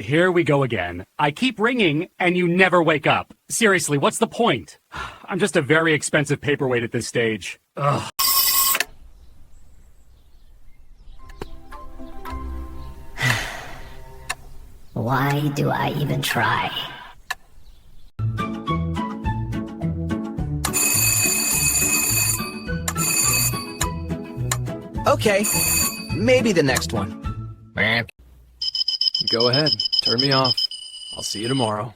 Here we go again. I keep ringing, and you never wake up. Seriously, what's the point? I'm just a very expensive paperweight at this stage. Ugh. Why do I even try? Okay, maybe the next one. Go ahead, turn me off. I'll see you tomorrow.